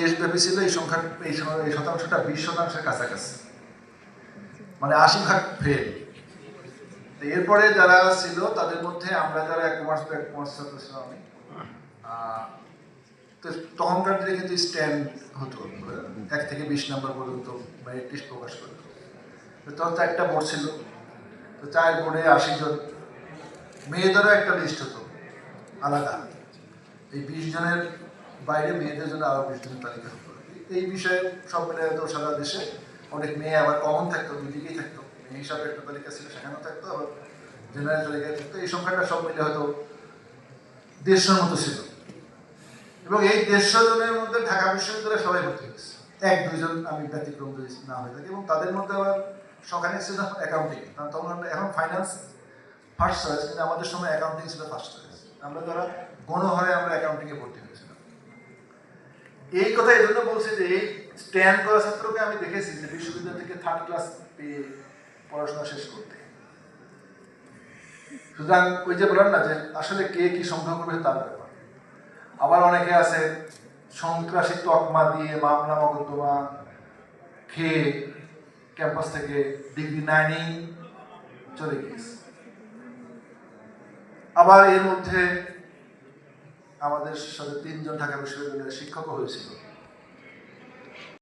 দেশব্যাপী ছিল এই সংখ্যা, এই শতাংশটা 20% কাছাকাছি, মানে 80% ফেল। এরপরে যারা ছিল তাদের মধ্যে আমরা যারা কমার্স ছাত্র ছিলাম আমি, তো তখনকার দিনে কিন্তু স্ট্যান্ড হতো 1 থেকে 20 নম্বর পর্যন্ত মেরিট লিস্ট প্রকাশ করতো। তখন 4টা বোর্ড ছিল, তো 4 বোর্ডে 80 জন, মেয়েদেরও একটা লিস্ট হতো আলাদা, এই 20 জনের বাইরে মেয়েদের জন্য আরো 20 জনের তালিকা হতো। এই বিষয়ে সব মিলে হয়তো সারা দেশে অনেক মেয়ে আবার কমন থাকতো, দুদিকেই থাকতো, মেয়ে হিসাবে একটা তালিকা ছিল সেখানেও থাকতো, আবার জেনারেল তালিকায় থাকতো। এই সংখ্যাটা সব মিলে হয়তো 150 মতো ছিল, এবং এই 150 জনের মধ্যে ঢাকা বিশ্ববিদ্যালয়ে সবাই ভর্তি হয়েছে, 1-2 জন আমি ব্যতিক্রম যদি না হয়ে থাকি। এবং তাদের মধ্যে আবার সখানে ছিল অ্যাকাউন্টিং, কারণ তখন এখন ফাইন্যান্স ফার্স্ট চয়েস, কিন্তু আমাদের সময় অ্যাকাউন্টিং ছিল ফার্স্ট চয়েস। আমরা যারা গণহারে আমরা অ্যাকাউন্টিংয়ে ভর্তি হয়েছিলাম। এই কথা এই জন্য বলছি যে এই স্ট্যান্ড করা ছাত্রকে আমি দেখেছি যে বিশ্ববিদ্যালয় থেকে 3rd ক্লাস পেয়ে পড়াশোনা শেষ করতে। সুতরাং ওই যে বললাম না যে আসলে কে কি সংগ্রহ করবে তার ব্যাপার। আবার অনেকে আছে সন্ত্রাসী তকমা দিয়ে মামলা মকদ্দমা খেয়ে ক্যাম্পাস থেকে ডিগ্রি নাইনিং চলে গিয়েছে। আবার এর মধ্যে আমাদের সাথে 3 জন ঢাকা বিশ্ববিদ্যালয়ের শিক্ষকও হয়েছিল।